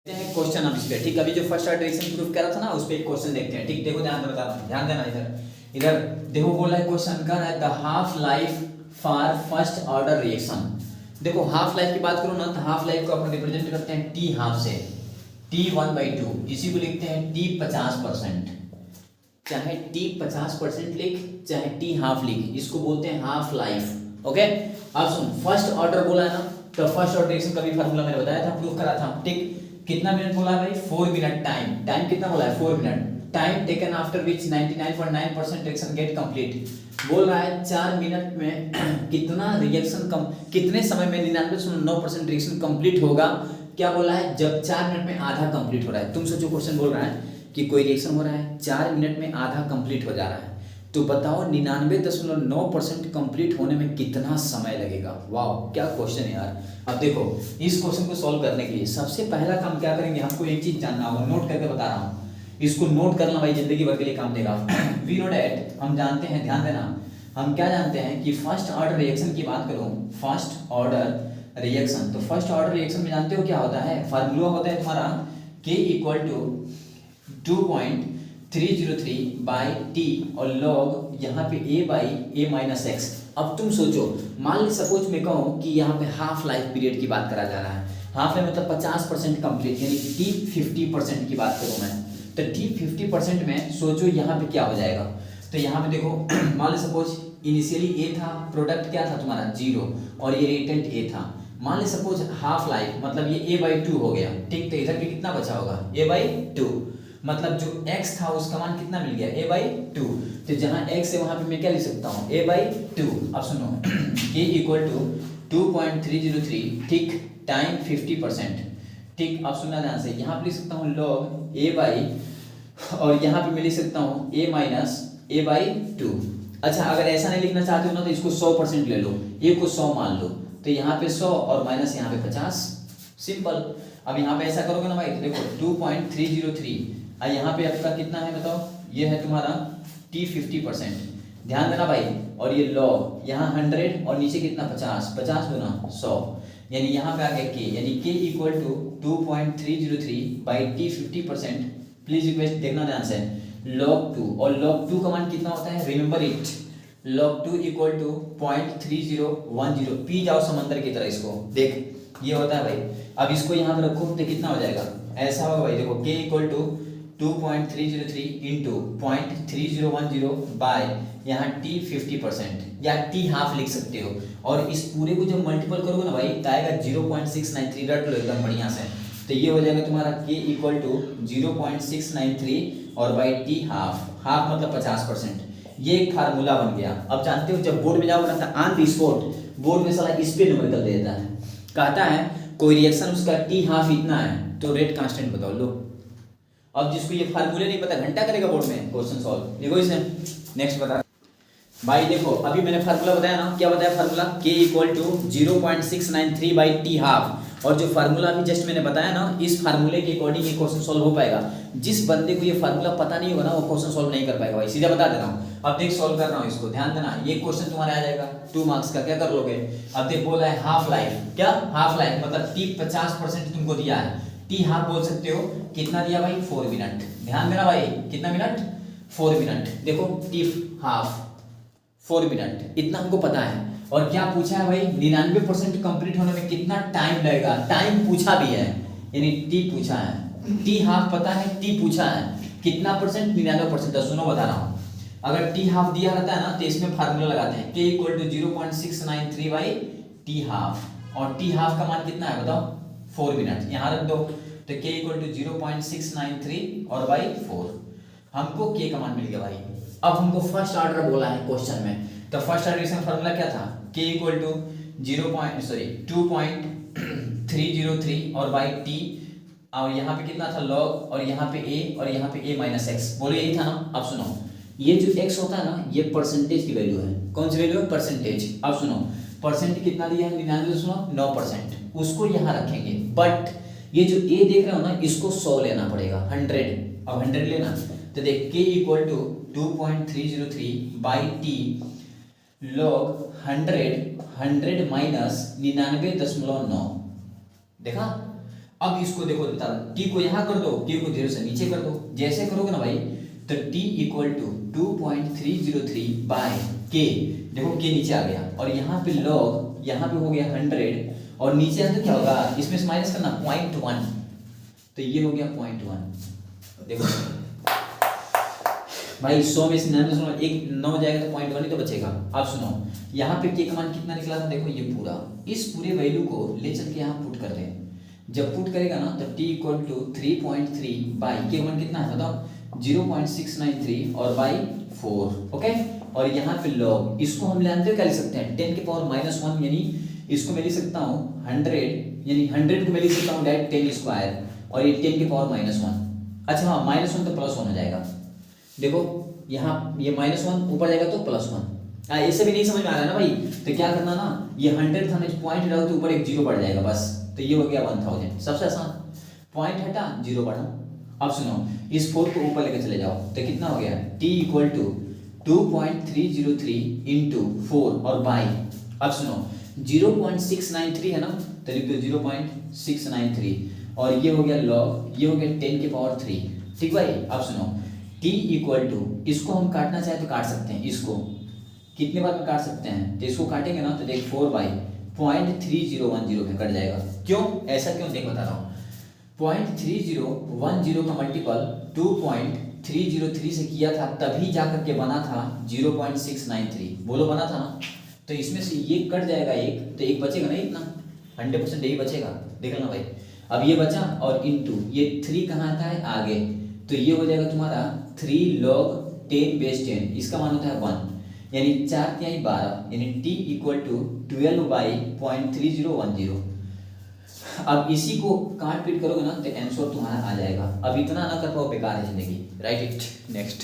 Question हम इस पे ठीक। अभी जो फर्स्ट ऑर्डर रिएक्शन प्रूफ करा था ना, उस पे एक क्वेश्चन देखते हैं। ठीक, देखो ध्यान से बता रहा हूं, ध्यान देना। इधर इधर देखो, बोला है क्वेश्चन का है the half life for first order reaction. देखो हाफ लाइफ की बात करो ना, तो हाफ लाइफ को अपन रिप्रेजेंट करते हैं टी हाफ से, T1/2। इसी को लिखते हैं T 50%, चाहे T 50% लिख चाहे T हाफ लिख, इसको बोलते हैं हाफ लाइफ। ओके, अब सुन, फर्स्ट ऑर्डर बोला है ना, तो फर्स्ट ऑर्डर रिएक्शन का भी फार्मूला मैंने बताया था, प्रूफ करा था। ठीक, कितना मिनट बोला है भाई? 4 मिनट। टाइम कितना बोला है? 4 minute. Time taken after which 99.9% reaction get complete. बोल रहा है 4 मिनट में कितना रिएक्शन कम, कितने समय में 99.9% रिएक्शन कंप्लीट होगा। क्या बोला है? जब 4 मिनट में आधा कंप्लीट हो रहा है। तुम सोचो, क्वेश्चन बोल रहा है कि कोई रिएक्शन हो रहा है, 4 मिनट में आधा कंप्लीट हो जा रहा है, तो बताओ 99.9% कंप्लीट होने में कितना समय लगेगा। वाह, क्या क्वेश्चन है यार। अब देखो, इस क्वेश्चन को सॉल्व करने के लिए सबसे पहला काम क्या करेंगे, हमको एक चीज जानना होगा, नोट करके बता रहा हूँ। इसको नोट करना भाई जिंदगी भर के लिए काम देगा। वी नो डैट, हम जानते हैं, ध्यान देना, हम क्या जानते हैं कि फर्स्ट ऑर्डर रिएक्शन की बात करूं, फर्स्ट ऑर्डर रिएक्शन, तो फर्स्ट ऑर्डर रिएक्शन में जानते हो क्या होता है? फार्मूला होता है तुम्हारा K = 2.303/T और log यहाँ पे A/A-x। अब तुम सोचो, मान ली सपोज मैं कहूँ कि यहाँ पे हाफ लाइफ पीरियड की बात करा जा रहा है। हाफ लाइफ मतलब 50% कंप्लीट, यानी T 50% की बात करूँ मैं, तो T 50% में सोचो यहाँ पे क्या हो जाएगा। तो यहाँ पे देखो, मान ली सपोज इनिशियली A था, प्रोडक्ट क्या था तुम्हारा 0, और ये रिएक्टेंट A था। मान ली सपोज हाफ लाइफ मतलब ये A/2 हो गया। ठीक, तो इधर पे कितना बचा होगा? A/2, मतलब जो x था उसका मान कितना मिल गया? A/2। तो जहां x है वहां पे मैं क्या लिख सकता हूं? A/2। अब सुनो, K = 2.303, ठीक, टाइम 50%। ठीक, अब सुनना ध्यान से, यहाँ पे लिख सकता हूँ log A/, और यहाँ पे मैं लिख सकता हूँ A-A/2। अच्छा, अगर ऐसा नहीं लिखना चाहते हो ना, तो इसको 100% ले लो, A को 100 मान लो, तो यहाँ पे 100 और माइनस यहाँ पे 50, सिंपल। अब यहाँ पे ऐसा करोगे ना भाई, तो देखो 2.303, और यहाँ पे आपका कितना है बताओ? ये है तुम्हारा T 50%, ध्यान देना भाई। और ये लॉग यहाँ 100 और नीचे कितना? 50, 50 गुना 100, यानी यहाँ पे आ गया K, यानी K = 2.303/T 50%। प्लीज रिक्वेस्ट देखना ध्यान से, log 2, और log 2 का मान कितना होता है? Remember it, log 2 = 0.3010। पी जाओ समंदर की तरह, इसको देख, ये होता है भाई। अब इसको यहाँ पे रखो तो कितना हो जाएगा? ऐसा होगा भाई, देखो K = 2.303 × 0.3010 बाय यहाँ T 50%, या T हाफ लिख सकते हो। और इस पूरे को जब मल्टीपल करोगे ना भाई, तो आएगा 0.693, रट लो एकदम बढ़िया से। तो ये हो जाएगा तुम्हारा K = 0.693 और बाई T हाफ, हाफ मतलब 50%। ये एक फार्मूला बन गया। अब जानते हो, जब बोर्ड में जाओगे ना, ऑन द स्पॉट बोर्ड में साला इस पे न्यूमेरिकल दे देता है, कहता है कोई रिएक्शन उसका T हाफ इतना है, तो रेट कांस्टेंट बताओ। लो, अब जिसको ये फार्मूले नहीं पता, घंटा करेगा बोर्ड में क्वेश्चन सॉल्व। देखो इसे, नेक्स्ट बता भाई। देखो अभी मैंने फार्मूला बताया ना, क्या बताया फार्मूला? K = 0.693/T half. और जो फार्मूला अभी जस्ट मैंने बताया ना, इस फार्मूले के अकॉर्डिंग ये क्वेश्चन सॉल्व हो पाएगा। जिस बंदे को ये फार्मूला पता नहीं होगा ना, वो क्वेश्चन सॉल्व नहीं कर पाएगा भाई, सीधा बता दे रहा हूँ। अब देख, सॉल्व कर रहा हूँ इसको, ध्यान देना। ये क्वेश्चन तुम्हारे आ जाएगा 2 मार्क्स का, क्या कर लोगे? अब देख, बोला है हाफ लाइफ, क्या हाफ लाइफ मतलब T 50% तुमको दिया है, T हाफ बोल सकते हो, कितना दिया भाई? 4 मिनट। ध्यान देना भाई, कितना मिनट? 4 मिनट। देखो T हाफ 4 मिनट, इतना हमको पता है। और क्या पूछा है भाई? 99% कंप्लीट होने में कितना टाइम लगेगा, टाइम पूछा भी है, यानी T पूछा है। T हाफ पता है, T पूछा है, कितना परसेंट? 99%। तो सुनो बता रहा हूँ, अगर T हाफ दिया रहता है ना, तो इसमें फार्मूला लगाते हैं K = 0.693/T हाफ, और T हाफ का मान कितना है बताओ? 4 मिनट। यहाँ रख दो, तो K = 0.693 और बाई 4, हमको K का मान मिल गया भाई। अब हमको फर्स्ट ऑर्डर बोला है क्वेश्चन में, तो फर्स्ट ऑर्डर रिएक्शन फार्मूला क्या था? K = 2.303 और बाई T, और यहाँ पे कितना था? लॉग, और यहाँ पे A, और यहाँ पे A-x, बोलो यही था ना। अब सुनो, ये जो x होता है ना, ये परसेंटेज की वैल्यू है। कौन सी वैल्यू है? परसेंटेज। अब सुनो, परसेंट कितना दिया है? 99.9%, उसको यहाँ रखेंगे। बट ये जो A देख रहे हो ना, इसको 100 लेना पड़ेगा, 100। अब 100 लेना, तो देख K = 2.303/T log 100 - 99.9, देखा? अब इसको देखो बता, टी को यहाँ कर दो, टी को 0 से नीचे कर दो। जैसे करोगे ना भाई तो t इक्वल टू 2.303 बाय के, देखो के नीचे आ गया और यहाँ पे लॉग, यहाँ पे हो गया 100 और नीचे आते क्या होगा, इसमें से माइनस करना 0.1, तो ये हो गया 0.1। देखो भाई 100 में से 99 एक 9 जाएगा तो 0.1 ही तो बचेगा। अब सुनो यहाँ पे के का मान कितना निकला था, देखो ये पूरा, इस पूरे वैल्यू को ले चल के यहाँ पुट करते हैं। जब पुट करेगा ना तो t इक्वल टू 3.3 बाई के का मान कितना है बताओ 0.693 और बाई 4। ओके, और यहाँ पे लॉग, इसको हम जानते हो क्या लिख सकते हैं 10 के पावर -1, यानी इसको मैं लिख सकता हूँ 100, यानी 100 को मैं लिख सकता हूँ डायरेक्ट 10 स्क्वायर और ये 10 के पावर -1। अच्छा हाँ, -1 तो +1 हो जाएगा। देखो यहाँ ये -1 ऊपर जाएगा तो +1। ऐसे भी नहीं समझ में आ रहा है ना भाई, तो क्या करना ना, ये 100 था ना, पॉइंट रखो तो ऊपर एक 0 बढ़ जाएगा बस, तो ये हो गया 1000। सबसे आसान, पॉइंट हटा 0 बढ़ा। अब सुनो इस 4 को ऊपर लेकर चले जाओ तो कितना हो गया t इक्वल टू 2.303 इंटू 4 और बाई, अब सुनो 0.693 है ना, तो लिख दो 0.693 और ये हो गया लॉग, ये हो गया 10 के पावर 3। ठीक भाई, अब सुनो t इक्वल टू, इसको हम काटना चाहे तो काट सकते हैं, इसको कितने बार में काट सकते हैं, तो इसको काटेंगे ना तो देख 4/0.3010 में कट जाएगा। क्यों ऐसा क्यों, देख बता रहा हूँ। 0.3010 का मल्टीपल 2.303 से किया था, तभी जाकर के बना था 0.693, बोलो बना था ना, तो इसमें से ये कट जाएगा एक, तो एक बचेगा ना, इतना 100% यही बचेगा। देख लेना भाई, अब ये बचा और इनटू ये 3 कहाँ आता है आगे, तो ये हो जाएगा तुम्हारा 3 log 10 बेस 10, इसका मान होता है 1, यानी 4 तिहाई 12, यानी t इक्वल टू 12/0.3010। अब इसी को काट पीट करोगे ना तो आंसर तुम्हारा आ जाएगा। अब इतना ना कर पाओ बेकार है जिंदगी। Right it next.